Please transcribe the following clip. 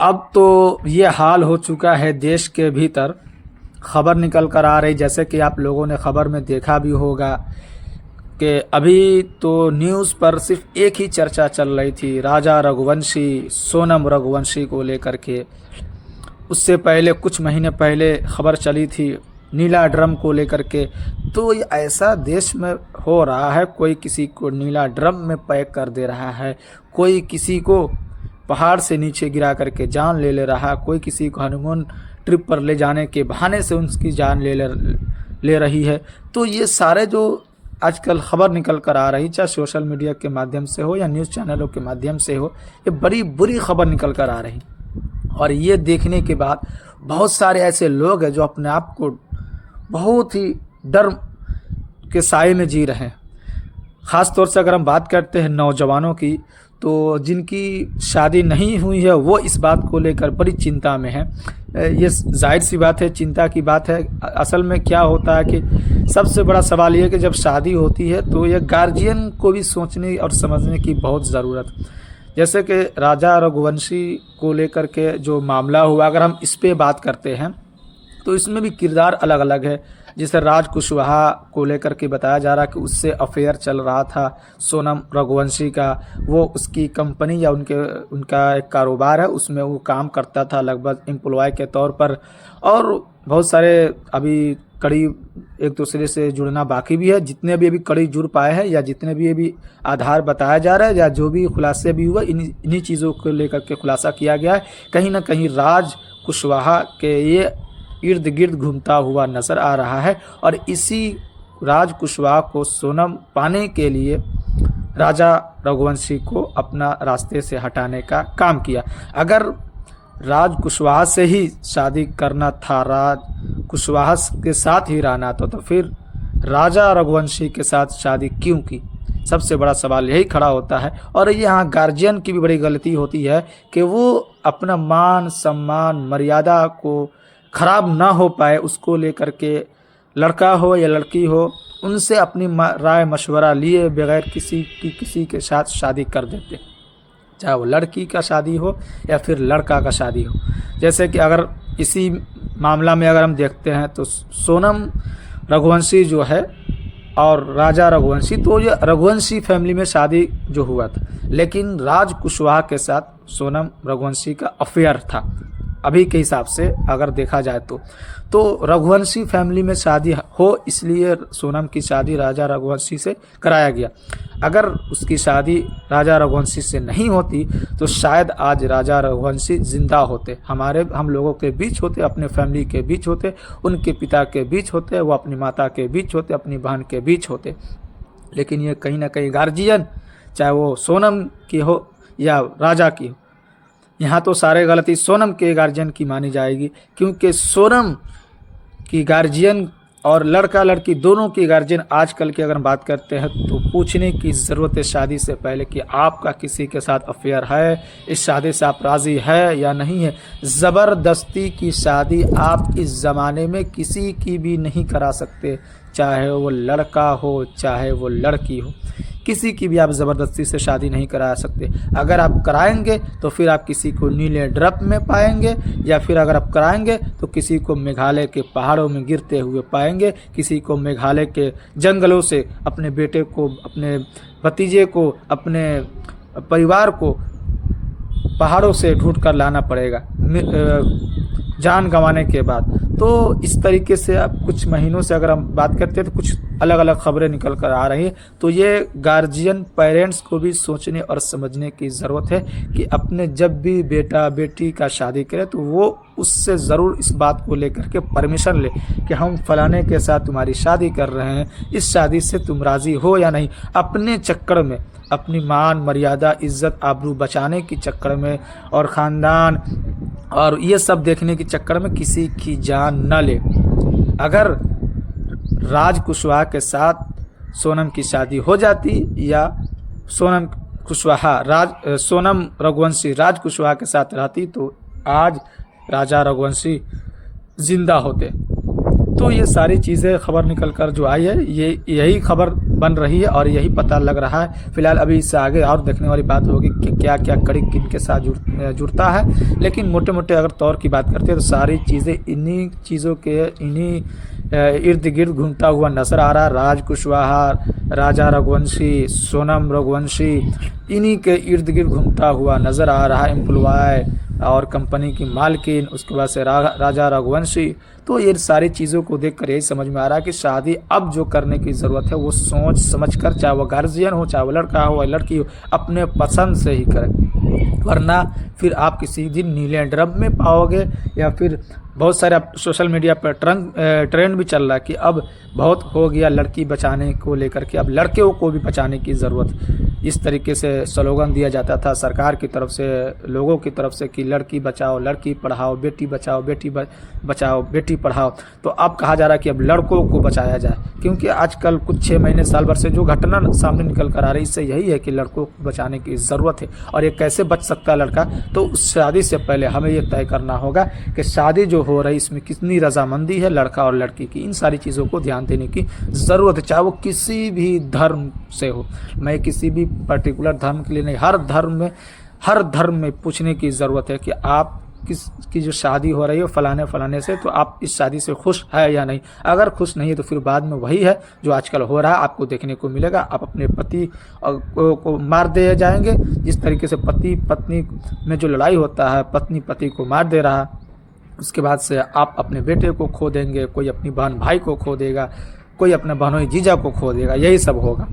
अब तो ये हाल हो चुका है देश के भीतर, खबर निकल कर आ रही, जैसे कि आप लोगों ने खबर में देखा भी होगा कि अभी तो न्यूज़ पर सिर्फ एक ही चर्चा चल रही थी, राजा रघुवंशी, सोनम रघुवंशी को लेकर के। उससे पहले कुछ महीने पहले खबर चली थी नीला ड्रम को लेकर के। तो ये ऐसा देश में हो रहा है, कोई किसी को नीला ड्रम में पैक कर दे रहा है, कोई किसी को पहाड़ से नीचे गिरा करके जान ले रहा है, कोई किसी को हनीमून ट्रिप पर ले जाने के बहाने से उसकी जान ले रही है। तो ये सारे जो आजकल खबर निकल कर आ रही, चाहे सोशल मीडिया के माध्यम से हो या न्यूज़ चैनलों के माध्यम से हो, ये बड़ी बुरी खबर निकल कर आ रही। और ये देखने के बाद बहुत सारे ऐसे लोग हैं जो अपने आप को बहुत ही डर के साए में जी रहे हैं। ख़ास तौर से अगर हम बात करते हैं नौजवानों की, तो जिनकी शादी नहीं हुई है वो इस बात को लेकर बड़ी चिंता में है। ये जाहिर सी बात है, चिंता की बात है। असल में क्या होता है कि सबसे बड़ा सवाल ये है कि जब शादी होती है तो ये गार्जियन को भी सोचने और समझने की बहुत ज़रूरत। जैसे कि राजा रघुवंशी को लेकर के जो मामला हुआ, अगर हम इस पे बात करते हैं तो इसमें भी किरदार अलग अलग है। जैसे राज कुशवाहा को लेकर के बताया जा रहा कि उससे अफेयर चल रहा था सोनम रघुवंशी का। वो उसकी कंपनी या उनका एक कारोबार है, उसमें वो काम करता था लगभग एम्प्लॉय के तौर पर। और बहुत सारे अभी करीब एक दूसरे से जुड़ना बाकी भी है। जितने भी अभी कड़ी जुड़ पाए हैं या जितने भी अभी आधार बताया जा रहा है या जो भी खुलासे भी हुआ, इन्हीं चीज़ों को लेकर के खुलासा किया गया है। कहीं ना कहीं राज कुशवाहा के ये इर्द गिर्द घूमता हुआ नज़र आ रहा है। और इसी राज कुशवाहा को सोनम पाने के लिए राजा रघुवंशी को अपना रास्ते से हटाने का काम किया। अगर राज कुशवाहा से ही शादी करना था, राज कुशवाहा के साथ ही रहना था, तो फिर राजा रघुवंशी के साथ शादी क्यों की? सबसे बड़ा सवाल यही खड़ा होता है। और यहाँ गार्जियन की भी बड़ी गलती होती है कि वो अपना मान सम्मान मर्यादा को खराब ना हो पाए, उसको लेकर के लड़का हो या लड़की हो, उनसे अपनी राय मशवरा लिए बगैर किसी के साथ शादी कर देते, चाहे वो लड़की का शादी हो या फिर लड़का का शादी हो। जैसे कि अगर इसी मामला में अगर हम देखते हैं तो सोनम रघुवंशी जो है और राजा रघुवंशी, तो ये रघुवंशी फैमिली में शादी जो हुआ था, लेकिन राज कुशवाहा के साथ सोनम रघुवंशी का अफेयर था अभी के हिसाब से अगर देखा जाए तो रघुवंशी फैमिली में शादी हो, इसलिए सोनम की शादी राजा रघुवंशी से कराया गया। अगर उसकी शादी राजा रघुवंशी से नहीं होती तो शायद आज राजा रघुवंशी जिंदा होते, हम लोगों के बीच होते, अपने फैमिली के बीच होते, उनके पिता के बीच होते, वो अपनी माता के बीच होते, अपनी बहन के बीच होते। लेकिन ये कहीं ना कहीं गार्जियन, चाहे वो सोनम की हो या राजा की हो, यहाँ तो सारे गलती सोनम के गार्जियन की मानी जाएगी, क्योंकि सोनम की गार्जियन और लड़का लड़की दोनों की गार्जियन आजकल की अगर बात करते हैं तो पूछने की ज़रूरत है शादी से पहले कि आपका किसी के साथ अफेयर है, इस शादी से आप राज़ी है या नहीं है। ज़बरदस्ती की शादी आप इस ज़माने में किसी की भी नहीं करा सकते, चाहे वो लड़का हो चाहे वो लड़की हो, किसी की भी आप ज़बरदस्ती से शादी नहीं करा सकते। अगर आप कराएंगे तो फिर आप किसी को नीले ड्रप में पाएंगे, या फिर अगर आप कराएंगे तो किसी को मेघालय के पहाड़ों में गिरते हुए पाएंगे, किसी को मेघालय के जंगलों से अपने बेटे को, अपने भतीजे को, अपने परिवार को पहाड़ों से ढूंढ कर लाना पड़ेगा जान गंवाने के बाद। तो इस तरीके से अब कुछ महीनों से अगर हम बात करते हैं तो कुछ अलग अलग खबरें निकल कर आ रही हैं। तो ये गार्जियन पेरेंट्स को भी सोचने और समझने की ज़रूरत है कि अपने जब भी बेटा बेटी का शादी करें तो वो उससे ज़रूर इस बात को लेकर के परमिशन ले कि हम फलाने के साथ तुम्हारी शादी कर रहे हैं, इस शादी से तुम राज़ी हो या नहीं। अपने चक्कर में, अपनी मान मर्यादा इज़्ज़त आबरू बचाने के चक्कर में और ख़ानदान और ये सब देखने के चक्कर में किसी की जान न ले। अगर राज कुशवाहा के साथ सोनम की शादी हो जाती या सोनम रघुवंशी राज कुशवाहा के साथ रहती तो आज राजा रघुवंशी जिंदा होते। तो ये सारी चीज़ें खबर निकल कर जो आई है, यही खबर बन रही है और यही पता लग रहा है। फिलहाल अभी इससे आगे और देखने वाली बात होगी कि क्या क्या कड़ी किनके साथ जुड़ता है। लेकिन मोटे मोटे अगर तौर की बात करते हैं तो सारी चीज़ें इन्हीं चीज़ों के इन्हीं इर्द गिर्द घूमता हुआ नजर आ रहा है। राज कुशवाहा, राजा रघुवंशी, सोनम रघुवंशी, इन्हीं के इर्द गिर्द घूमता हुआ नजर आ रहा है। एम्प्लॉय और कंपनी की मालकिन, उसके बाद से राजा रघुवंशी। तो ये सारी चीज़ों को देखकर यही समझ में आ रहा है कि शादी अब जो करने की ज़रूरत है वो सोच समझ कर, चाहे वो गार्जियन हो, चाहे वो लड़का हो या लड़की हो, अपने पसंद से ही करें। वरना फिर आप किसी दिन नीले ड्रम में पाओगे। या फिर बहुत सारे अब सोशल मीडिया पर ट्रेंड भी चल रहा है कि अब बहुत हो गया लड़की बचाने को लेकर के, अब लड़कियों को भी बचाने की ज़रूरत। इस तरीके से स्लोगन दिया जाता था सरकार की तरफ से, लोगों की तरफ से कि लड़की बचाओ, लड़की पढ़ाओ, बेटी बचाओ, बेटी बचाओ, बेटी पढ़ाओ। तो अब कहा जा रहा है कि अब लड़कों को बचाया जाए, क्योंकि आजकल कुछ 6 महीने साल भर से जो घटना सामने निकल कर आ रही है, इससे यही है कि लड़कों को बचाने की ज़रूरत है। और ये कैसे बच सकता है लड़का, तो शादी से पहले हमें ये तय करना होगा कि शादी जो हो रही इसमें कितनी रजामंदी है लड़का और लड़की की। इन सारी चीज़ों को ध्यान देने की ज़रूरत है, चाहे वो किसी भी धर्म से हो। मैं किसी भी पर्टिकुलर धर्म के लिए नहीं, हर धर्म में पूछने की ज़रूरत है कि आप किसकी जो शादी हो रही है फलाने से, तो आप इस शादी से खुश है या नहीं। अगर खुश नहीं है तो फिर बाद में वही है जो आजकल हो रहा है आपको देखने को मिलेगा। आप अपने पति को मार दे जाएंगे, जिस तरीके से पति पत्नी में जो लड़ाई होता है, पत्नी पति को मार दे रहा, उसके बाद से आप अपने बेटे को खो देंगे, कोई अपनी बहन भाई को खो देगा, कोई अपने बहनोई जीजा को खो देगा, यही सब होगा।